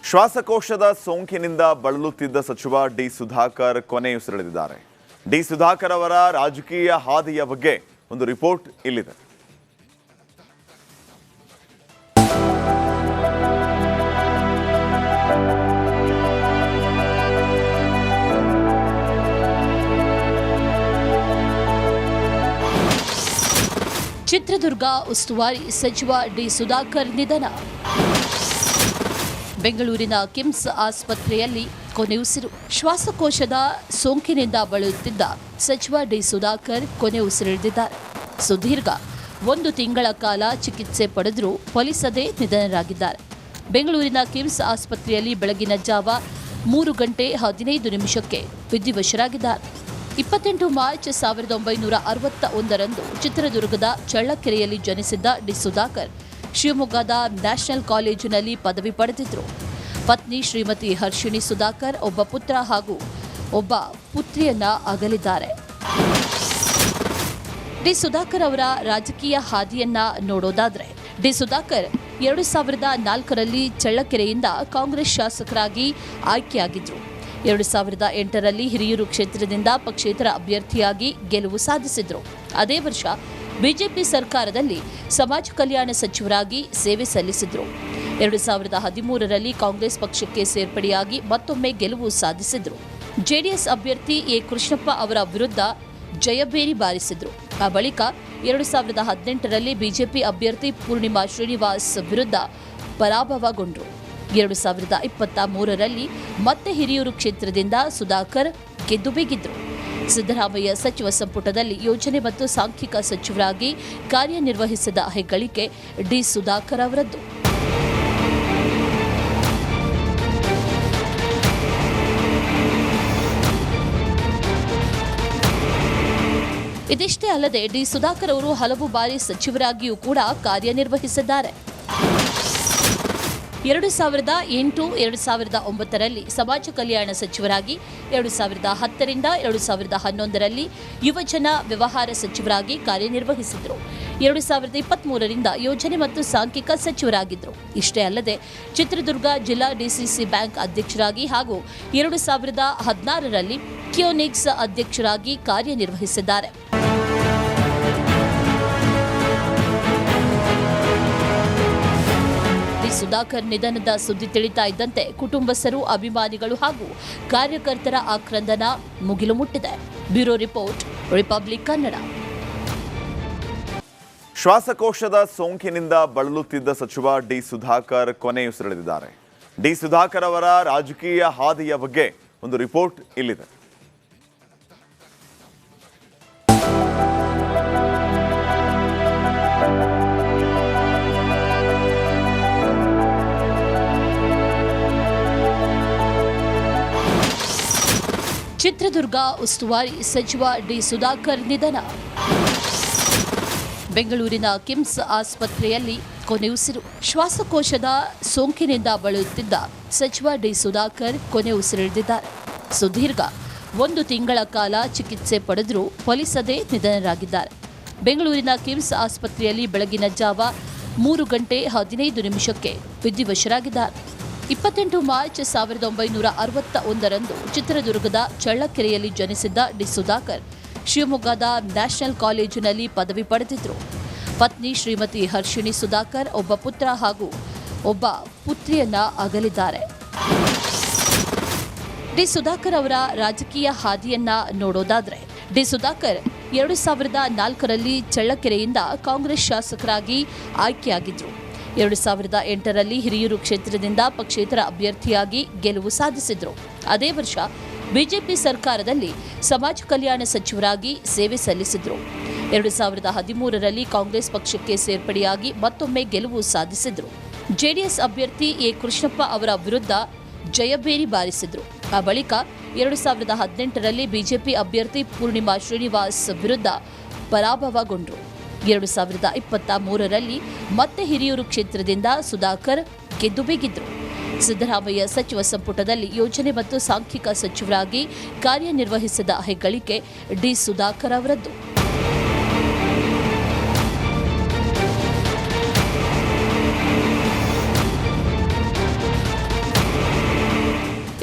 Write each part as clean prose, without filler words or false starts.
ಶ್ವಾಸಕೋಶದ ಸೋಂಕಿನಿಂದ ಬಳಲುತ್ತಿದ್ದ ಸಚಿವ ಡಿ ಸುಧಾಕರ್ ಕೊನೆಯುಸಿರೆಳೆದಿದ್ದಾರೆ. ಡಿ ಸುಧಾಕರ್ ಅವರ ರಾಜಕೀಯ ಹಾದಿಯ ಬಗ್ಗೆ ಒಂದು ರಿಪೋರ್ಟ್ ಇಲ್ಲಿದೆ. ಚಿತ್ರದುರ್ಗ ಉಸ್ತುವಾರಿ ಸಚಿವ ಡಿ ಸುಧಾಕರ್ ನಿಧನ. ಬೆಂಗಳೂರಿನ ಕಿಮ್ಸ್ ಆಸ್ಪತ್ರೆಯಲ್ಲಿ ಕೊನೆಯುಸಿರು. ಶ್ವಾಸಕೋಶದ ಸೋಂಕಿನಿಂದ ಬಳಲುತ್ತಿದ್ದ ಸಚಿವ ಡಿ ಸುಧಾಕರ್ ಕೊನೆಯುಸಿರೆಳೆದಿದ್ದಾರೆ. ಸುದೀರ್ಘ 1 ತಿಂಗಳ ಕಾಲ ಚಿಕಿತ್ಸೆ ಪಡೆದರೂ ಫಲಿಸದೆ ನಿಧನರಾಗಿದ್ದಾರೆ. ಬೆಂಗಳೂರಿನ ಕಿಮ್ಸ್ ಆಸ್ಪತ್ರೆಯಲ್ಲಿ ಬೆಳಗಿನ ಜಾವ 3 ಗಂಟೆ 15 ನಿಮಿಷಕ್ಕೆ ವಿಧಿವಶರಾಗಿದ್ದಾರೆ. 28 ಮಾರ್ಚ್ 1961ರಂದು ಚಿತ್ರದುರ್ಗದ ಚಳ್ಳಕೆರೆಯಲ್ಲಿ ಜನಿಸಿದ್ದ ಡಿ ಸುಧಾಕರ್ ಶಿವಮೊಗ್ಗದ ನ್ಯಾಷನಲ್ ಕಾಲೇಜಿನಲ್ಲಿ ಪದವಿ ಪಡೆದಿದ್ದರು. ಪತ್ನಿ ಶ್ರೀಮತಿ ಹರ್ಷಿಣಿ ಸುಧಾಕರ್, ಒಬ್ಬ ಪುತ್ರ ಹಾಗೂ ಒಬ್ಬ ಪುತ್ರಿಯನ್ನ ಅಗಲಿದ್ದಾರೆ. ಡಿ ಸುಧಾಕರ್ ಅವರ ರಾಜಕೀಯ ಹಾದಿಯನ್ನ ನೋಡೋದಾದ್ರೆ, ಡಿ ಸುಧಾಕರ್ 2004ರಲ್ಲಿ ಚಳ್ಳಕೆರೆಯಿಂದ ಕಾಂಗ್ರೆಸ್ ಶಾಸಕರಾಗಿ ಆಯ್ಕೆಯಾಗಿದ್ದರು. 2008ರಲ್ಲಿ ಹಿರಿಯೂರು ಕ್ಷೇತ್ರದಿಂದ ಪಕ್ಷೇತರ ಅಭ್ಯರ್ಥಿಯಾಗಿ ಗೆಲುವು ಸಾಧಿಸಿದರು. ಅದೇ ವರ್ಷ ಬಿಜೆಪಿ ಸರ್ಕಾರದಲ್ಲಿ ಸಮಾಜ ಕಲ್ಯಾಣ ಸಚಿವರಾಗಿ ಸೇವೆ ಸಲ್ಲಿಸಿದರು. 2013ರಲ್ಲಿ ಕಾಂಗ್ರೆಸ್ ಪಕ್ಷಕ್ಕೆ ಸೇರ್ಪಡೆಯಾಗಿ ಮತ್ತೊಮ್ಮೆ ಗೆಲುವು ಸಾಧಿಸಿದರು. ಜೆಡಿಎಸ್ ಅಭ್ಯರ್ಥಿ ಎ ಕೃಷ್ಣಪ್ಪ ಅವರ ವಿರುದ್ಧ ಜಯಭೇರಿ ಬಾರಿಸಿದರು. ಆ ಬಳಿಕ 2018ರಲ್ಲಿ ಬಿಜೆಪಿ ಅಭ್ಯರ್ಥಿ ಪೂರ್ಣಿಮಾ ಶ್ರೀನಿವಾಸ್ ವಿರುದ್ಧ ಪರಾಭವಗೊಂಡರು. 2023ರಲ್ಲಿ ಮತ್ತೆ ಹಿರಿಯೂರು ಕ್ಷೇತ್ರದಿಂದ ಸುಧಾಕರ್ ಗೆದ್ದು ಬೀಗಿದ್ರು. ಸಿದ್ದರಾಮಯ್ಯ ಸಚಿವ ಸಂಪುಟದಲ್ಲಿ ಯೋಜನೆ ಮತ್ತು ಸಾಂಖ್ಯಿಕ ಸಚಿವರಾಗಿ ಕಾರ್ಯನಿರ್ವಹಿಸಿದ ಹೆಗ್ಗಳಿಕೆ ಡಿ ಸುಧಾಕರ್ ಅವರದ್ದು. ಇದಿಷ್ಟೇ ಅಲ್ಲದೆ ಡಿ ಸುಧಾಕರ್ ಅವರು ಹಲವು ಬಾರಿ ಸಚಿವರಾಗಿಯೂ ಕೂಡ ಕಾರ್ಯನಿರ್ವಹಿಸಿದ್ದಾರೆ. 2008, 2009ರಲ್ಲಿ ಸಮಾಜ ಕಲ್ಯಾಣ ಸಚಿವರಾಗಿ, 2010ರಿಂದ 2011ರಲ್ಲಿ ಯುವಜನ ವ್ಯವಹಾರ ಸಚಿವರಾಗಿ ಕಾರ್ಯನಿರ್ವಹಿಸಿದರು. 2023ರಿಂದ ಯೋಜನೆ ಮತ್ತು ಸಾಂಖ್ಯಿಕ ಸಚಿವರಾಗಿದ್ದರು. ಇಷ್ಟೇ ಅಲ್ಲದೆ ಚಿತ್ರದುರ್ಗ ಜಿಲ್ಲಾ ಡಿಸಿಸಿ ಬ್ಯಾಂಕ್ ಅಧ್ಯಕ್ಷರಾಗಿ ಹಾಗೂ 2016ರಲ್ಲಿ ಕಿಯೋನಿಕ್ಸ್ ಅಧ್ಯಕ್ಷರಾಗಿ ಕಾರ್ಯನಿರ್ವಹಿಸಿದ್ದಾರೆ. ಸುಧಾಕರ್ ನಿಧನದ ಸುದ್ದಿ ತಿಳಿತಾ ಇದ್ದಂತೆ ಕುಟುಂಬಸ್ಥರು, ಅಭಿಮಾನಿಗಳು ಹಾಗೂ ಕಾರ್ಯಕರ್ತರ ಆಕ್ರಂದನ ಮುಗಿಲು ಮುಟ್ಟಿದೆ. Bureau report, republic Kannada. ಶ್ವಾಸಕೋಶದ ಸೋಂಕಿನಿಂದ ಬಳಲುತ್ತಿದ್ದ ಸಚಿವ ಡಿ ಸುಧಾಕರ್ ಕೊನೆಯುಸಿರೆಳೆದಿದ್ದಾರೆ. ಡಿ ಸುಧಾಕರ್ ಅವರ ರಾಜಕೀಯ ಹಾದಿಯ ಬಗ್ಗೆ ಒಂದು ರಿಪೋರ್ಟ್ ಇಲ್ಲಿದೆ. ಚಿತ್ರದುರ್ಗ ಉಸ್ತುವಾರಿ ಸಚಿವ ಡಿ ಸುಧಾಕರ್ ನಿಧನ. ಬೆಂಗಳೂರಿನ ಕಿಮ್ಸ್ ಆಸ್ಪತ್ರೆಯಲ್ಲಿ ಕೊನೆಯುಸಿರು. ಶ್ವಾಸಕೋಶದ ಸೋಂಕಿನಿಂದ ಬಳಲುತ್ತಿದ್ದ ಸಚಿವ ಡಿ ಸುಧಾಕರ್ ಕೊನೆಯುಸಿರೆಳೆದಿದ್ದಾರೆ. ಸುದೀರ್ಘ 1 ತಿಂಗಳ ಕಾಲ ಚಿಕಿತ್ಸೆ ಪಡೆದರೂ ಫಲಿಸದೆ ನಿಧನರಾಗಿದ್ದಾರೆ. ಬೆಂಗಳೂರಿನ ಕಿಮ್ಸ್ ಆಸ್ಪತ್ರೆಯಲ್ಲಿ ಬೆಳಗಿನ ಜಾವ 3 ಗಂಟೆ 15 ನಿಮಿಷಕ್ಕೆ ವಿಧಿವಶರಾಗಿದ್ದಾರೆ. 28 ಮಾರ್ಚ್ 1961ರಂದು ಚಿತ್ರದುರ್ಗದ ಚಳ್ಳಕೆರೆಯಲ್ಲಿ ಜನಿಸಿದ್ದ ಡಿ ಸುಧಾಕರ್ ಶಿವಮೊಗ್ಗದ ನ್ಯಾಷನಲ್ ಕಾಲೇಜಿನಲ್ಲಿ ಪದವಿ ಪಡೆದಿದ್ದರು. ಪತ್ನಿ ಶ್ರೀಮತಿ ಹರ್ಷಿಣಿ ಸುಧಾಕರ್, ಒಬ್ಬ ಪುತ್ರ ಹಾಗೂ ಒಬ್ಬ ಪುತ್ರಿಯನ್ನ ಅಗಲಿದ್ದಾರೆ. ಡಿ ಸುಧಾಕರ್ ಅವರ ರಾಜಕೀಯ ಹಾದಿಯನ್ನ ನೋಡೋದಾದ್ರೆ, ಡಿ ಸುಧಾಕರ್ 2004ರಲ್ಲಿ ಚಳ್ಳಕೆರೆಯಿಂದ ಕಾಂಗ್ರೆಸ್ ಶಾಸಕರಾಗಿ ಆಯ್ಕೆಯಾಗಿದ್ದರು. 2008ರಲ್ಲಿ ಹಿರಿಯೂರು ಕ್ಷೇತ್ರದಿಂದ ಪಕ್ಷೇತರ ಅಭ್ಯರ್ಥಿಯಾಗಿ ಗೆಲುವು ಸಾಧಿಸಿದರು. ಅದೇ ವರ್ಷ ಬಿಜೆಪಿ ಸರ್ಕಾರದಲ್ಲಿ ಸಮಾಜ ಕಲ್ಯಾಣ ಸಚಿವರಾಗಿ ಸೇವೆ ಸಲ್ಲಿಸಿದರು. 2013ರಲ್ಲಿ ಕಾಂಗ್ರೆಸ್ ಪಕ್ಷಕ್ಕೆ ಸೇರ್ಪಡೆಯಾಗಿ ಮತ್ತೊಮ್ಮೆ ಗೆಲುವು ಸಾಧಿಸಿದರು. ಜೆಡಿಎಸ್ ಅಭ್ಯರ್ಥಿ ಎ ಕೃಷ್ಣಪ್ಪ ಅವರ ವಿರುದ್ಧ ಜಯಭೇರಿ ಬಾರಿಸಿದರು. ಆ ಬಳಿಕ 2018ರಲ್ಲಿ ಬಿಜೆಪಿ ಅಭ್ಯರ್ಥಿ ಪೂರ್ಣಿಮಾ ಶ್ರೀನಿವಾಸ್ ವಿರುದ್ಧ ಪರಾಭವಗೊಂಡರು. 2023ರಲ್ಲಿ ಮತ್ತೆ ಹಿರಿಯೂರು ಕ್ಷೇತ್ರದಿಂದ ಸುಧಾಕರ್ ಗೆದ್ದು ಬೀಗಿದ್ರು. ಸಿದ್ದರಾಮಯ್ಯ ಸಚಿವ ಸಂಪುಟದಲ್ಲಿ ಯೋಜನೆ ಮತ್ತು ಸಾಂಖ್ಯಿಕ ಸಚಿವರಾಗಿ ಕಾರ್ಯನಿರ್ವಹಿಸಿದ ಹೆಗ್ಗಳಿಕೆ ಡಿ ಸುಧಾಕರ್ ಅವರದ್ದು.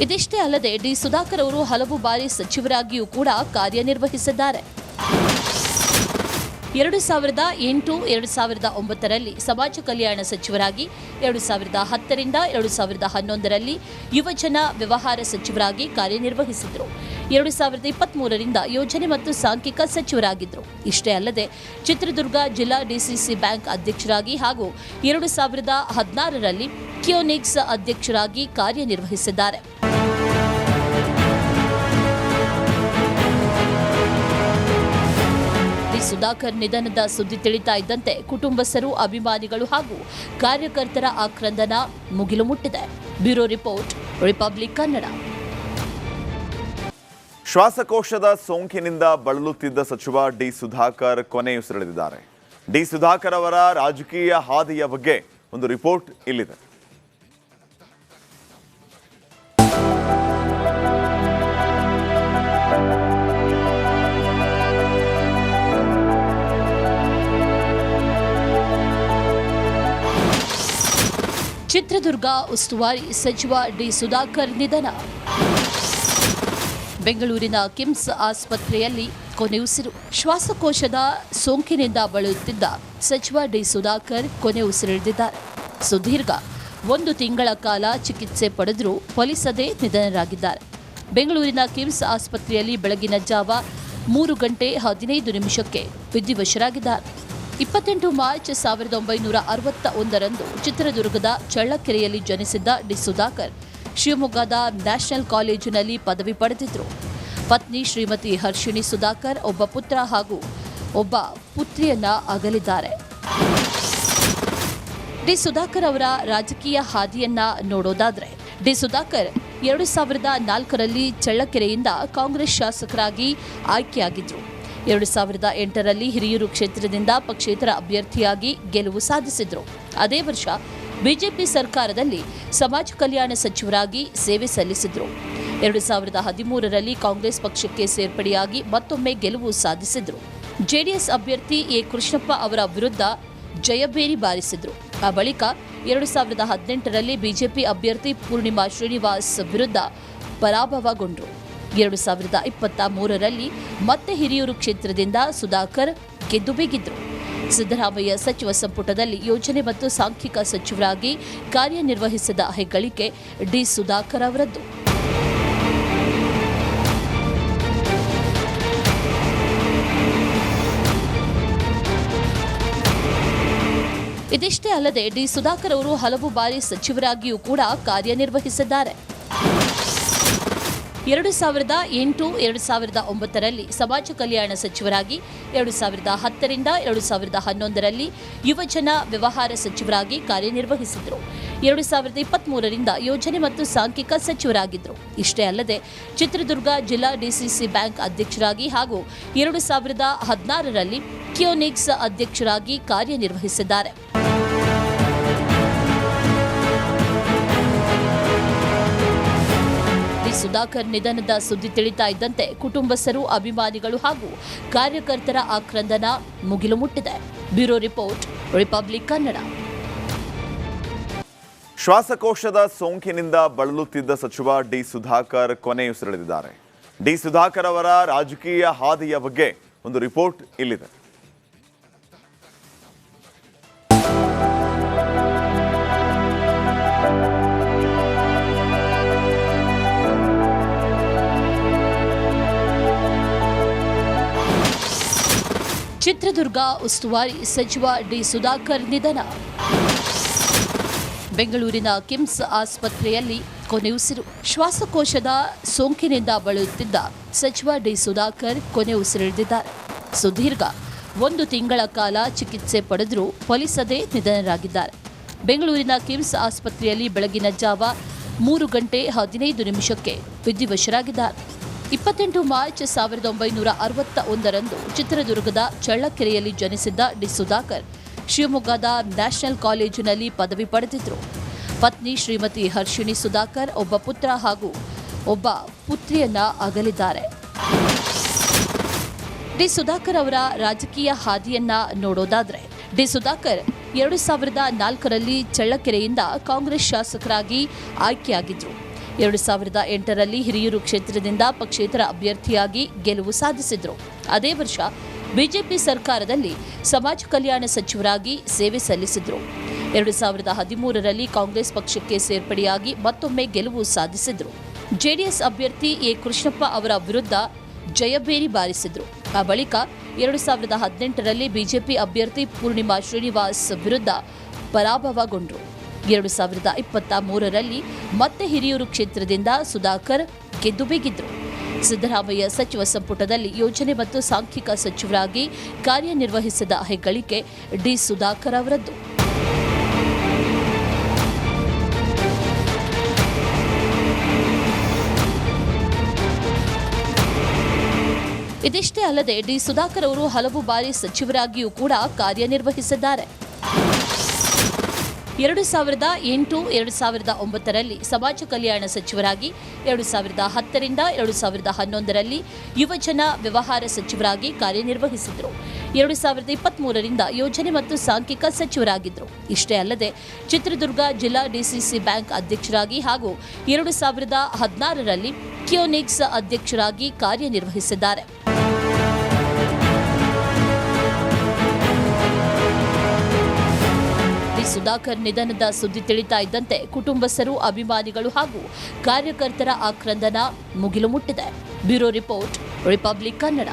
ಇದಿಷ್ಟೇ ಅಲ್ಲದೆ ಡಿ ಸುಧಾಕರ್ ಅವರು ಹಲವು ಬಾರಿ ಸಚಿವರಾಗಿಯೂ ಕೂಡ ಕಾರ್ಯನಿರ್ವಹಿಸಿದ್ದಾರೆ. 2008, 2009ರಲ್ಲಿ ಸಮಾಜ ಕಲ್ಯಾಣ ಸಚಿವರಾಗಿ, 2010ರಿಂದ 2011ರಲ್ಲಿ ಯುವಜನ ವ್ಯವಹಾರ ಸಚಿವರಾಗಿ ಕಾರ್ಯನಿರ್ವಹಿಸಿದರು. 2023ರಿಂದ ಯೋಜನೆ ಮತ್ತು ಸಾಂಖ್ಯಿಕ ಸಚಿವರಾಗಿದ್ದರು. ಇಷ್ಟೇ ಅಲ್ಲದೆ ಚಿತ್ರದುರ್ಗ ಜಿಲ್ಲಾ ಡಿಸಿಸಿ ಬ್ಯಾಂಕ್ ಅಧ್ಯಕ್ಷರಾಗಿ ಹಾಗೂ 2016ರಲ್ಲಿ ಕಿಯೋನಿಕ್ಸ್ ಅಧ್ಯಕ್ಷರಾಗಿ ಕಾರ್ಯನಿರ್ವಹಿಸಿದ್ದಾರೆ. ಸುಧಾಕರ್ ನಿಧನದ ಸುದ್ದಿ ತಿಳಿತಾ ಇದ್ದಂತೆ ಕುಟುಂಬಸ್ಥರು, ಅಭಿಮಾನಿಗಳು ಹಾಗೂ ಕಾರ್ಯಕರ್ತರ ಆಕ್ರಂದನ ಮುಗಿಲು ಮುಟ್ಟಿದೆ. Bureau report, republic Kannada. ಶ್ವಾಸಕೋಶದ ಸೋಂಕಿನಿಂದ ಬಳಲುತ್ತಿದ್ದ ಸಚಿವ ಡಿ ಸುಧಾಕರ್ ಕೊನೆಯುಸಿರೆಳೆದಿದ್ದಾರೆ. ಡಿ ಸುಧಾಕರ್ ಅವರ ರಾಜಕೀಯ ಹಾದಿಯ ಬಗ್ಗೆ ಒಂದು ರಿಪೋರ್ಟ್ ಇಲ್ಲಿದೆ. ಚಿತ್ರದುರ್ಗ ಉಸ್ತುವಾರಿ ಸಚಿವ ಡಿ ಸುಧಾಕರ್ ನಿಧನ. ಬೆಂಗಳೂರಿನ ಕಿಮ್ಸ್ ಆಸ್ಪತ್ರೆಯಲ್ಲಿ ಕೊನೆಯುಸಿರು. ಶ್ವಾಸಕೋಶದ ಸೋಂಕಿನಿಂದ ಬಳಲುತ್ತಿದ್ದ ಸಚಿವ ಡಿ ಸುಧಾಕರ್ ಕೊನೆಯುಸಿರೆಳೆದಿದ್ದಾರೆ. ಸುದೀರ್ಘ 1 ತಿಂಗಳ ಕಾಲ ಚಿಕಿತ್ಸೆ ಪಡೆದರೂ ಫಲಿಸದೆ ನಿಧನರಾಗಿದ್ದಾರೆ. ಬೆಂಗಳೂರಿನ ಕಿಮ್ಸ್ ಆಸ್ಪತ್ರೆಯಲ್ಲಿ ಬೆಳಗಿನ ಜಾವ 3:15 ವಿಧಿವಶರಾಗಿದ್ದಾರೆ. 28 ಮಾರ್ಚ್ 1961ರಂದು ಚಿತ್ರದುರ್ಗದ ಚಳ್ಳಕೆರೆಯಲ್ಲಿ ಜನಿಸಿದ್ದ ಡಿ ಸುಧಾಕರ್ ಶಿವಮೊಗ್ಗದ ನ್ಯಾಷನಲ್ ಕಾಲೇಜಿನಲ್ಲಿ ಪದವಿ ಪಡೆದಿದ್ದರು. ಪತ್ನಿ ಶ್ರೀಮತಿ ಹರ್ಷಿಣಿ ಸುಧಾಕರ್, ಒಬ್ಬ ಪುತ್ರ ಹಾಗೂ ಒಬ್ಬ ಪುತ್ರಿಯನ್ನ ಅಗಲಿದ್ದಾರೆ. ಡಿ ಸುಧಾಕರ್ ಅವರ ರಾಜಕೀಯ ಹಾದಿಯನ್ನ ನೋಡೋದಾದ್ರೆ, ಡಿ ಸುಧಾಕರ್ 2004ರಲ್ಲಿ ಚಳ್ಳಕೆರೆಯಿಂದ ಕಾಂಗ್ರೆಸ್ ಶಾಸಕರಾಗಿ ಆಯ್ಕೆಯಾಗಿದ್ದರು. 2008ರಲ್ಲಿ ಹಿರಿಯೂರು ಕ್ಷೇತ್ರದಿಂದ ಪಕ್ಷೇತರ ಅಭ್ಯರ್ಥಿಯಾಗಿ ಗೆಲುವು ಸಾಧಿಸಿದರು. ಅದೇ ವರ್ಷ ಬಿಜೆಪಿ ಸರ್ಕಾರದಲ್ಲಿ ಸಮಾಜ ಕಲ್ಯಾಣ ಸಚಿವರಾಗಿ ಸೇವೆ ಸಲ್ಲಿಸಿದರು. 2013ರಲ್ಲಿ ಕಾಂಗ್ರೆಸ್ ಪಕ್ಷಕ್ಕೆ ಸೇರ್ಪಡೆಯಾಗಿ ಮತ್ತೊಮ್ಮೆ ಗೆಲುವು ಸಾಧಿಸಿದರು. ಜೆಡಿಎಸ್ ಅಭ್ಯರ್ಥಿ ಎ ಕೃಷ್ಣಪ್ಪ ಅವರ ವಿರುದ್ಧ ಜಯಭೇರಿ ಬಾರಿಸಿದರು. ಆ ಬಳಿಕ 2018ರಲ್ಲಿ ಬಿಜೆಪಿ ಅಭ್ಯರ್ಥಿ ಪೂರ್ಣಿಮಾ ಶ್ರೀನಿವಾಸ್ ವಿರುದ್ಧ ಪರಾಭವಗೊಂಡರು. 2023ರಲ್ಲಿ ಮತ್ತೆ ಹಿರಿಯೂರು ಕ್ಷೇತ್ರದಿಂದ ಸುಧಾಕರ್ ಗೆದ್ದು ಬೀಗಿದ್ರು. ಸಿದ್ದರಾಮಯ್ಯ ಸಚಿವ ಸಂಪುಟದಲ್ಲಿ ಯೋಜನೆ ಮತ್ತು ಸಾಂಖ್ಯಿಕ ಸಚಿವರಾಗಿ ಕಾರ್ಯನಿರ್ವಹಿಸಿದ ಹೆಗ್ಗಳಿಕೆ ಡಿ ಸುಧಾಕರ್ ಅವರದ್ದು. ಇದಿಷ್ಟೇ ಅಲ್ಲದೆ ಡಿ ಸುಧಾಕರ್ ಅವರು ಹಲವು ಬಾರಿ ಸಚಿವರಾಗಿಯೂ ಕೂಡ ಕಾರ್ಯನಿರ್ವಹಿಸಿದ್ದಾರೆ. 2008, 2009ರಲ್ಲಿ ಸಮಾಜ ಕಲ್ಯಾಣ ಸಚಿವರಾಗಿ, 2010ರಿಂದ 2011ರಲ್ಲಿ ಯುವಜನ ವ್ಯವಹಾರ ಸಚಿವರಾಗಿ ಕಾರ್ಯನಿರ್ವಹಿಸಿದರು. 2023ರಿಂದ ಯೋಜನೆ ಮತ್ತು ಸಾಂಖ್ಯಿಕ ಸಚಿವರಾಗಿದ್ದರು. ಇಷ್ಟೇ ಅಲ್ಲದೆ ಚಿತ್ರದುರ್ಗ ಜಿಲ್ಲಾ ಡಿಸಿಸಿ ಬ್ಯಾಂಕ್ ಅಧ್ಯಕ್ಷರಾಗಿ ಹಾಗೂ 2016ರಲ್ಲಿ ಕಿಯೋನಿಕ್ಸ್ ಅಧ್ಯಕ್ಷರಾಗಿ ಕಾರ್ಯನಿರ್ವಹಿಸಿದ್ದಾರೆ. ಸುಧಾಕರ್ ನಿಧನದ ಸುದ್ದಿ ತಿಳಿತಾ ಇದ್ದಂತೆ ಕುಟುಂಬಸ್ಥರು, ಅಭಿಮಾನಿಗಳು ಹಾಗೂ ಕಾರ್ಯಕರ್ತರ ಆಕ್ರಂದನ ಮುಗಿಲು ಮುಟ್ಟಿದೆ. Bureau report, republic Kannada. ಶ್ವಾಸಕೋಶದ ಸೋಂಕಿನಿಂದ ಬಳಲುತ್ತಿದ್ದ ಸಚಿವ ಡಿ ಸುಧಾಕರ್ ಕೊನೆಯುಸಿರೆಳೆದಿದ್ದಾರೆ. ಡಿ ಸುಧಾಕರ್ ಅವರ ರಾಜಕೀಯ ಹಾದಿಯ ಬಗ್ಗೆ ಒಂದು ರಿಪೋರ್ಟ್ ಇಲ್ಲಿದೆ. ಚಿತ್ರದುರ್ಗ ಉಸ್ತುವಾರಿ ಸಚಿವ ಡಿ ಸುಧಾಕರ್ ನಿಧನ. ಬೆಂಗಳೂರಿನ ಕಿಮ್ಸ್ ಆಸ್ಪತ್ರೆಯಲ್ಲಿ ಕೊನೆಯುಸಿರು. ಶ್ವಾಸಕೋಶದ ಸೋಂಕಿನಿಂದ ಬಳಲುತ್ತಿದ್ದ ಸಚಿವ ಡಿ ಸುಧಾಕರ್ ಕೊನೆಯುಸಿರೆಳೆದಿದ್ದಾರೆ. ಸುದೀರ್ಘ 1 ತಿಂಗಳ ಕಾಲ ಚಿಕಿತ್ಸೆ ಪಡೆದರೂ ಫಲಿಸದೆ ನಿಧನರಾಗಿದ್ದಾರೆ. ಬೆಂಗಳೂರಿನ ಕಿಮ್ಸ್ ಆಸ್ಪತ್ರೆಯಲ್ಲಿ ಬೆಳಗಿನ ಜಾವ 3:15 ವಿಧಿವಶರಾಗಿದ್ದಾರೆ. 28 ಮಾರ್ಚ್ 1961ರಂದು ಚಿತ್ರದುರ್ಗದ ಚಳ್ಳಕೆರೆಯಲ್ಲಿ ಜನಿಸಿದ್ದ ಡಿ ಸುಧಾಕರ್ ಶಿವಮೊಗ್ಗದ ನ್ಯಾಷನಲ್ ಕಾಲೇಜಿನಲ್ಲಿ ಪದವಿ ಪಡೆದಿದ್ದರು. ಪತ್ನಿ ಶ್ರೀಮತಿ ಹರ್ಷಿಣಿ ಸುಧಾಕರ್, ಒಬ್ಬ ಪುತ್ರ ಹಾಗೂ ಒಬ್ಬ ಪುತ್ರಿಯನ್ನ ಅಗಲಿದ್ದಾರೆ. ಡಿ ಸುಧಾಕರ್ ಅವರ ರಾಜಕೀಯ ಹಾದಿಯನ್ನ ನೋಡೋದಾದ್ರೆ, ಡಿ ಸುಧಾಕರ್ 2004ರಲ್ಲಿ ಚಳ್ಳಕೆರೆಯಿಂದ ಕಾಂಗ್ರೆಸ್ ಶಾಸಕರಾಗಿ ಆಯ್ಕೆಯಾಗಿದ್ದರು. 2008ರಲ್ಲಿ ಹಿರಿಯೂರು ಕ್ಷೇತ್ರದಿಂದ ಪಕ್ಷೇತರ ಅಭ್ಯರ್ಥಿಯಾಗಿ ಗೆಲುವು ಸಾಧಿಸಿದರು. ಅದೇ ವರ್ಷ ಬಿಜೆಪಿ ಸರ್ಕಾರದಲ್ಲಿ ಸಮಾಜ ಕಲ್ಯಾಣ ಸಚಿವರಾಗಿ ಸೇವೆ ಸಲ್ಲಿಸಿದರು. 2013ರಲ್ಲಿ ಕಾಂಗ್ರೆಸ್ ಪಕ್ಷಕ್ಕೆ ಸೇರ್ಪಡೆಯಾಗಿ ಮತ್ತೊಮ್ಮೆ ಗೆಲುವು ಸಾಧಿಸಿದರು. ಜೆಡಿಎಸ್ ಅಭ್ಯರ್ಥಿ ಎ ಕೃಷ್ಣಪ್ಪ ಅವರ ವಿರುದ್ಧ ಜಯಬೇರಿ ಬಾರಿಸಿದರು. ಆ ಬಳಿಕ 2018ರಲ್ಲಿ ಬಿಜೆಪಿ ಅಭ್ಯರ್ಥಿ ಪೂರ್ಣಿಮಾ ಶ್ರೀನಿವಾಸ್ ವಿರುದ್ಧ ಪರಾಭವಗೊಂಡರು. 2023ರಲ್ಲಿ ಮತ್ತೆ ಹಿರಿಯೂರು ಕ್ಷೇತ್ರದಿಂದ ಸುಧಾಕರ್ ಗೆದ್ದು ಬೀಗಿದ್ರು. ಸಿದ್ದರಾಮಯ್ಯ ಸಚಿವ ಸಂಪುಟದಲ್ಲಿ ಯೋಜನೆ ಮತ್ತು ಸಾಂಖ್ಯಿಕ ಸಚಿವರಾಗಿ ಕಾರ್ಯನಿರ್ವಹಿಸಿದ ಹೆಗ್ಗಳಿಕೆ ಡಿ ಸುಧಾಕರ್ ಅವರದ್ದು. ಇದಿಷ್ಟೇ ಅಲ್ಲದೆ ಡಿ ಸುಧಾಕರ್ ಅವರು ಹಲವು ಬಾರಿ ಸಚಿವರಾಗಿಯೂ ಕೂಡ ಕಾರ್ಯನಿರ್ವಹಿಸಿದ್ದಾರೆ. 2008, 2009ರಲ್ಲಿ ಸಮಾಜ ಕಲ್ಯಾಣ ಸಚಿವರಾಗಿ, 2010ರಿಂದ 2011ರಲ್ಲಿ ಯುವಜನ ವ್ಯವಹಾರ ಸಚಿವರಾಗಿ ಕಾರ್ಯನಿರ್ವಹಿಸಿದರು. 2023ರಿಂದ ಯೋಜನೆ ಮತ್ತು ಸಾಂಖ್ಯಿಕ ಸಚಿವರಾಗಿದ್ದರು. ಇಷ್ಟೇ ಅಲ್ಲದೆ ಚಿತ್ರದುರ್ಗ ಜಿಲ್ಲಾ ಡಿಸಿಸಿ ಬ್ಯಾಂಕ್ ಅಧ್ಯಕ್ಷರಾಗಿ ಹಾಗೂ 2016ರಲ್ಲಿ ಕಿಯೋನಿಕ್ಸ್ ಅಧ್ಯಕ್ಷರಾಗಿ ಕಾರ್ಯನಿರ್ವಹಿಸಿದ್ದಾರೆ. ಸುಧಾಕರ್ ನಿಧನದ ಸುದ್ದಿ ತಿಳಿತಾ ಇದ್ದಂತೆ ಕುಟುಂಬಸ್ಥರು, ಅಭಿಮಾನಿಗಳು ಹಾಗೂ ಕಾರ್ಯಕರ್ತರ ಆಕ್ರಂದನ ಮುಗಿಲು ಮುಟ್ಟಿದೆ. Bureau report, republic Kannada.